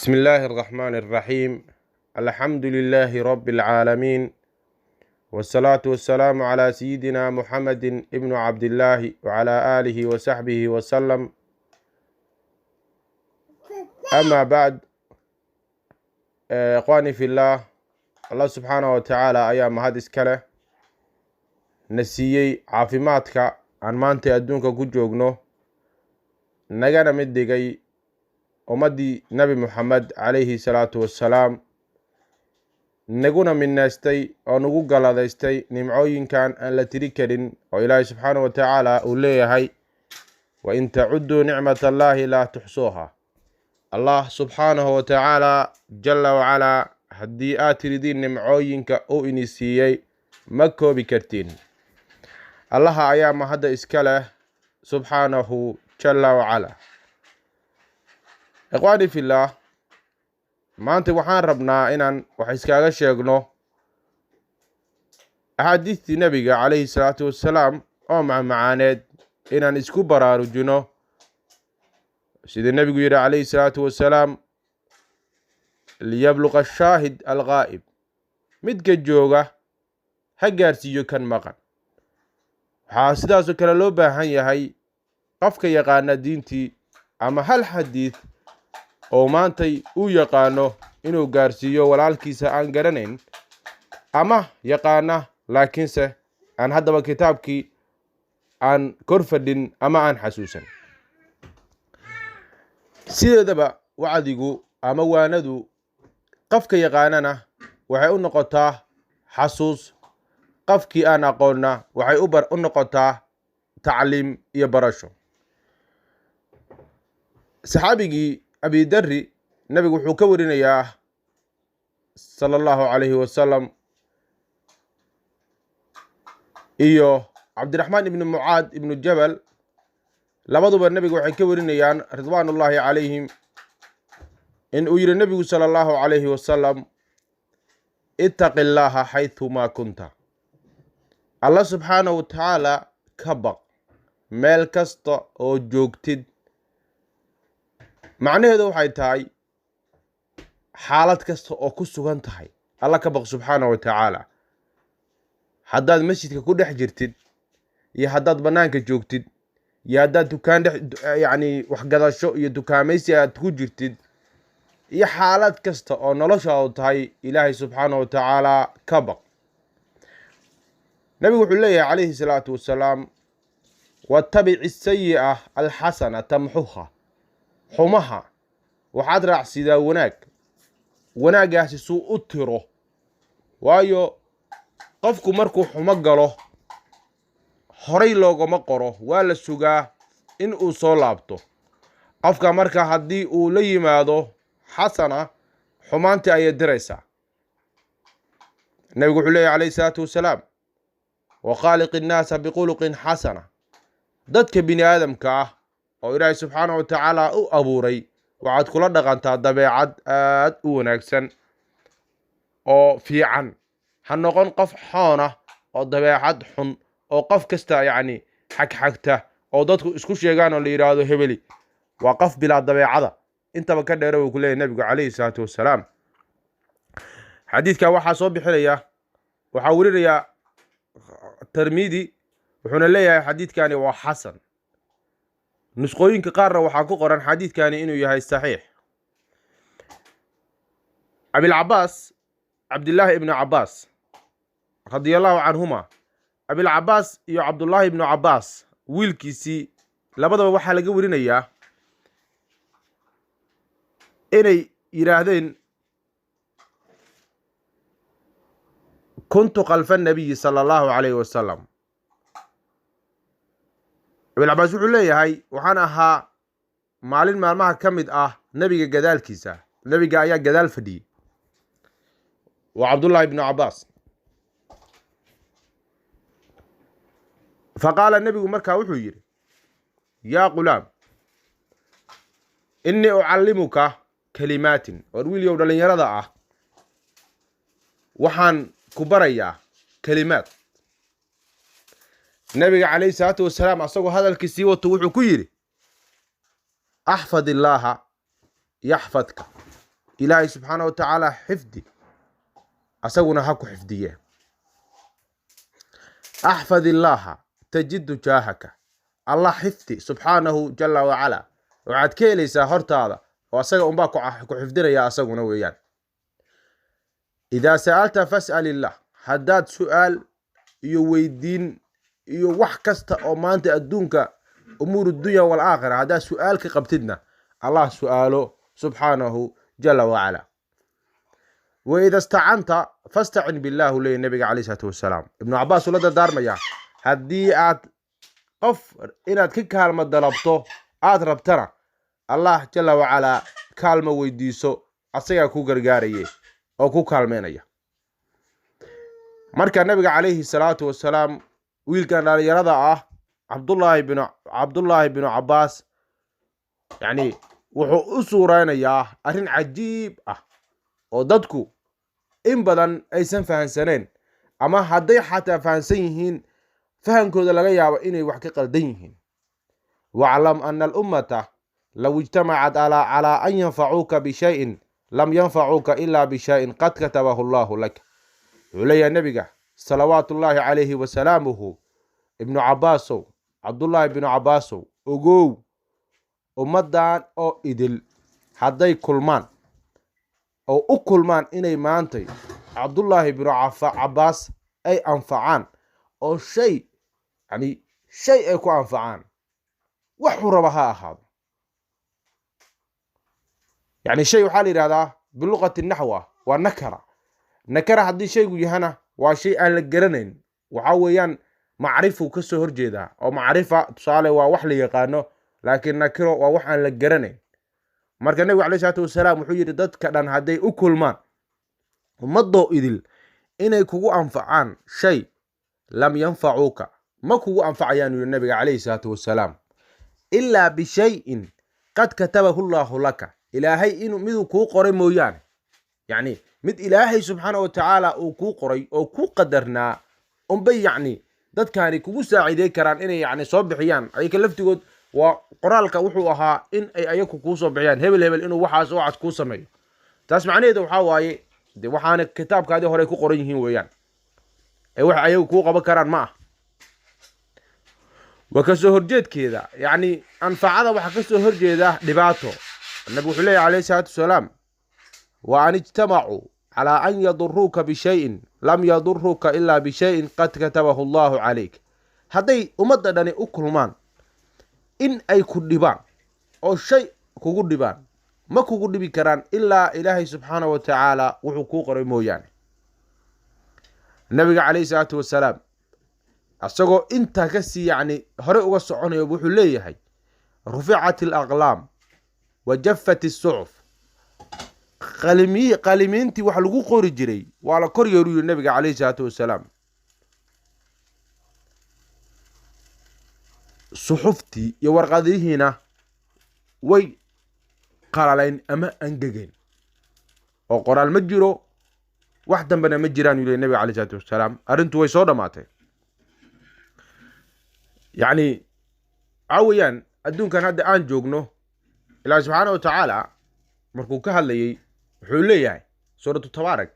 بسم الله الرحمن الرحيم. الحمد لله رب العالمين، والصلاة والسلام على سيدنا محمد ابن عبد الله وعلى آله وصحبه وسلم. أما بعد، إخواني في الله سبحانه وتعالى أيام هذا إسكاله نسيي عافيماتك عن مانتي أدونك كجوجنو نجانا مدقي ummadii nabi Muhammad calayhi salaatu wassalaam naguna minaastay oo nagu galadaystay nimcooyinkan aan la tiri karin oo Ilaahay subxaanahu wa ta'ala uu leeyahay wa in ta'uddu ni'matallahi la tuhsuha. Allah subxaanahu wa ta'ala jalla wa ala haddii aad tiridin nimcooyinka uu ini siiyey ma koobi kartiin. Allah ayaa mahad iska leh subxaanahu jalla wa ala. إخواني في الله، maanta waxaan rabnaa inaan wax iskaaga sheegno axaadiistii nabiga calayhi salaatu wassalaam oo macaaneed inaan isku baraarujino sida nabigu yidhi calayhi salaatu wassalaam liyabluqa ashaahid alghaa'ib, midka jooga ha gaarsiiyo kan maqan. waxaa sidaasoo kale loo baahan yahay qofka yaqaana diintii ama hal xadiid oo maantay uu yaqaano inuu gaarsiiyo walaalkiisa aan garanayn ama yaqaana laakiinse aan haddaba kitaabkii aan kor fadhin ama aan xasuusan. sideedaba wacdigu ama waanadu qofka yaqaanana waxay u noqotaa xasuus, qofkii aan aqoonna waxay u noqotaa tacliim iyo barasho. saxaabigii أبي دري نبي وحو كورنا يا صلى الله عليه وسلم إيو عبد الرحمن بن معاذ بن الجبل لبضوا النبي وحو كورنا يا رضوان الله عليهم إن أجر النبي صلى الله عليه وسلم اتق الله حيثما كنت. الله سبحانه وتعالى كبق ميل كست أو جوجتد macnaheedu waxay tahay xaalad kasta oo ku sugan tahay Allah ka baq subxaanahu wa ta'ala. haddaad masjidka ku dhex jirtid iyo haddaad banaanka joogtid iyo haddaad dukaan wax gadasho iyo dukaamaysi aad ku jirtid iyo xaalad kasta oo noloshaadu tahay Ilaahay subxaanahu wa ta'ala ka baq. nabigu wuxuu leeyahay calayhi salaatu wassalaam wattabici sayyi'a alxasana tamxuha. xumaha waxaad raacsidaa wanaaggaasi suu u tiro, waayo qofku markuu xumo galo horay loogama qoro, waa la sugaa in uu soo laabto. qofka marka haddii uu la yimaado xasana, xumaantii ayay diraysaa. nabigu wuxuu leeyahay calayhi salaatu wassalaam wa khaaliqi innaasa bikhuluqin xasana. dadka bini aadamka ah oo Ilaahay subxaanahu wa ta'ala u abuuray waxaad kula dhaqantaa dabeecad aad u wanaagsan oo fiican. ha noqon qof xoona oo dabeecad xun oo qof kasta xagxagta oo dadku isku sheegaan oo la yiraahdo hebeli waa qof bilaa dabeecada. intaba ka dheer uu ku leeyahay nabigu calayhi salaatu wassalaam. xadiidka waxaa soo bixinaya waxaa warinaya Tirmidhi, wuxuuna leeyahay xadiidkani waa xasan. nusqooyinka qaarna waxaa ku qoran xadiidkani inuu yahay saxiix. abilcabaas cabdillaahi ibnu cabaas radiyallahu canhuma, abilcabaas iyo cabdullaahi ibnu cabaas wiilkiisii labadaba waxaa laga warinayaa inay yidhaahdeen kuntu khalfa nabiyi sala allahu calayhi wasalam. abilcabaas wuxuu leeyahay waxaan ahaa maalin maalmaha ka mid ah nebiga gadaalkiisa. nebiga ayaa gadaal fadhiyey, waa cabdullaahi ibnu cabaas. faqaala nebigu markaa wuxuu yidhi yaa qulaam innii ucallimuka kalimaatin. war wiilyow dhallinyarada ah waxaan ku barayaa kelimaad. nabiga calayhi salaatu wassalaam asagoo hadalkii sii wato wuxuu ku yidhi axfad illaaha yaxfadka. إلهي سبحانه وتعالى حفظي أسونا هكو حفظيه أحفظ الله تجد جاهك الله حفظي سبحانه جل وعلا وعد كيليسا هرتادا وأسوغ أمباكو حفظنا يا أسوغنا ويان إذا سألت فاسأل الله حداد سؤال يويدين wax kasta oo maanta adduunka umuur dunya wal aakhirah hada su'aalka qabtidna Allah su'aalo subhanahu jalla wa ala wa idha ista'anta fasta'in billahi li nabiga alayhi salatu wassalam ibn Abbas la dardaarmaya hadii aad qof inaad ka kaalmo dalabto aad rabtana Allah jalla wa ala kaalmo weydiiso asaga ku gargaarayay oo ku kaalmeynaya marka nabiga alayhi salatu wassalam wiilkan dhalinyarada ah Cabdullaahi bin Cabbaas yani wuxuu u suuraynayaa arrin cajiib ah oo dadku in badan aysan fahansaneen ama hadday xataa fahansan yihiin fahankooda laga yaabo inay wax ka qaldan yihiin wa'lam anna al-ummata law ijtama'at ala an yanfa'uka bi shay'in lam yanfa'uka illa bi shay'in qad katabahu Allahu lak ulaya nabiga salawaatullaahi calayhi wa salaamuhu ibnu Cabbaasow Cabdullaahi ibnu Cabbaasow ogow ummadan oo idil hadday kulmaan oo u kulmaan inay maantay Cabdullaahi ibnu Cabbaas ay anfacaan oo shay ay ku anfacaan wax raba ha ahaado shay waxaa la yiraahdaa biluqati nahwa waa nakara haddii shaygu yahana waa shay aan la garanayn waxa weeyaan macrifu ka soo horjeeda oo macrifa tusaale waa wax la yaqaano laakiin nakiro waa wax aan la garanayn marka nabiga alayhi salaatu wasalaam wuxuu yiri dadka dhan haday u kulmaan ummadoo idil inay kugu anfacaan shay lam yanfa'uka ma kugu anfacayaan yiri nabiga alayhi salaatu wasalaam illa bi shay'in qad katabahu Allahu laka ilaahay inuu mid ku qoray mooyaan mid ilaahay subhanahu wa ta'ala uu ku qoray oo ku qadarnaa bay dadkaani kugu saaciday karaan inay soo bixiyaan ayka laftigood waa qoraalka wuxuu ahaa in ay ayagu ku soo bixiyaan hebel inuu waxaas oo cad ku sameeyo taas macnaheedu waxa waaye waxaana kitaabkaadii hore ku qoran yihiin weeyaan wax ayagu ku qaban karaan ma ah waka soo horjeedkeeda anfacada waxa ka soo horjeeda dhibaato nabi wuxuu leeyahay alayhi salaatu wasalaam wa an ijtama'u على أن يضروك بشيء لم يضرك إلا بشيء قد كتبه الله عليك هذي أمددني أكلمان إن أي كدبان أو شيء كدبان ما كدبي كران إلا إلهي سبحانه وتعالى وحقوق رمويان النبي عليه الصلاة والسلام أستغو إنت كسي هرئ وصعون يبوحوا ليه رفعت الأغلام وجفت الصحف qalimiintii wax lagu qori jiray waa la kor yeeriyo nabiga kaleey salaatu wasalaam suxufti iyo warqadihiina way qalaleen ama angageen oo qoraal ma jiro wax dambana ma jiraan yiri nabiga kaleey salaatu wasalaam arintu way soo dhamaatay awiyaan adduunkan hadda aan joogno ilaahay subhanahu wa ta'ala markuu ka hadlayay wuxuu leeyahay suuratu tabaarak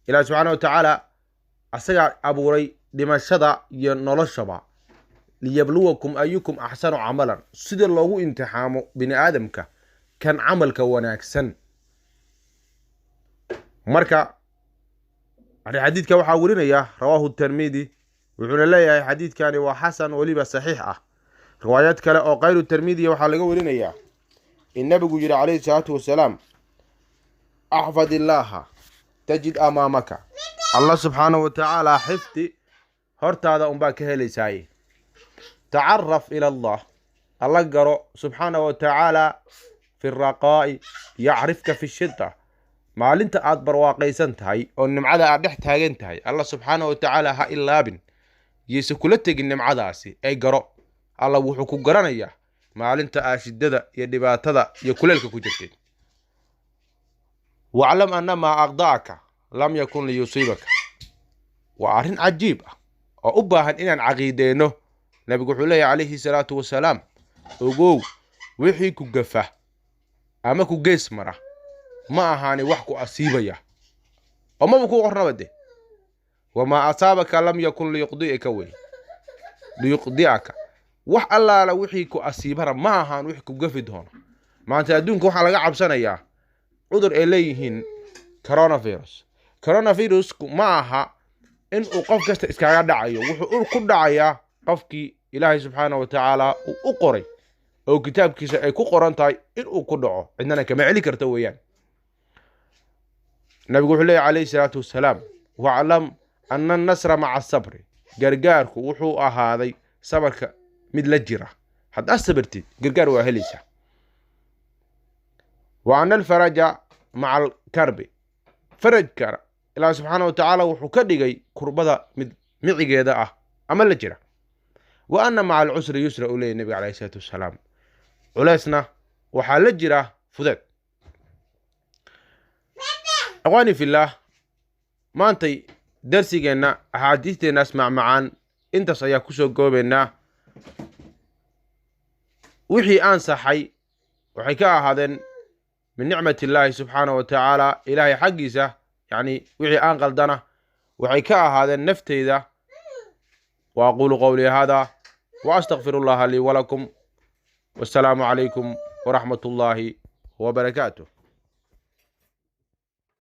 ilaahay subhanahu wa ta'ala asaga abuuray dhimashada iyo noloshaba liyabluwakum ayyukum ahsanu amalan sida loogu imtixaamo bini aadamka kan camalka wanaagsan marka xadiidka waxa warinaya rawahu tirmidhi wuxuu leeyahay xadiidkani waa xasan waliba saxiix ah riwaayad kale oo qayru tirmidhi waxa laga warinaya in nabigu yiri alayhi salatu wasalaam أحفظ الله تجد أمامك الله سبحانه وتعالى حفظي هرت هذا أمباك هلي ساي تعرف إلى الله الله قرأ سبحانه وتعالى في الرقاء يعرفك في الشدة ما لنت أدبر واقعي سنتهي أو النمعذا أدحتها ينتهي الله سبحانه وتعالى ها إلا بن يسكولتك النمعذا سي أي قرأ الله وحكو قرانيا ما لنت أشدد يدباتذا يكوللك كجرتين واعلم أن ما أغضاك لم يكن ليصيبك وعارن عجيب وأباهن إن عقيدينه نبي حليه عليه الصلاة والسلام وقو وحي كقفة أما كقيس مرة ما أهاني وحكو أصيبيا وما بكو قرنا بده وما أصابك لم يكن ليقضيك ليقضيك وح الله لو وحيكو أصيبها ما أهان وحكو قفد هون ما أنت أدونك وحا لقى عبسانا إياه عذر إليهن كورونا فيروس ما أها إن قف كست إسكاغا دعايو وحو كل دعايا قفكي إلهي سبحانه وتعالى وقري أو كتاب كيسا أي كو قرانتاي إن كل دعو عندنا كما علي كرتويان النبي يقول عليه الصلاة والسلام وعلم أن النصر مع الصبر قرقارك وحو هذا صبرك مثل الجرة حتى أصبرتي قرقار وأهليسا وأن الفرج مع الكرب فرج كر الله سبحانه وتعالى وحو كدغي كربدا ميغيدا أما الجرة وأن مع العسر يسر أولي النبي عليه الصلاة والسلام ولسنا وحال الجرة فدد أخواني في الله ما أنتي درسينا أحاديثنا اسمع معان انت سيكوسو قوبنا وحي أنصحي وحي كاهدن من نعمة الله سبحانه وتعالى إلهي حقيسة يعني وحي أنقلدنا وحي كاهدن نفتي ذا وأقول قولي هذا وأستغفر الله لي ولكم والسلام عليكم ورحمة الله وبركاته.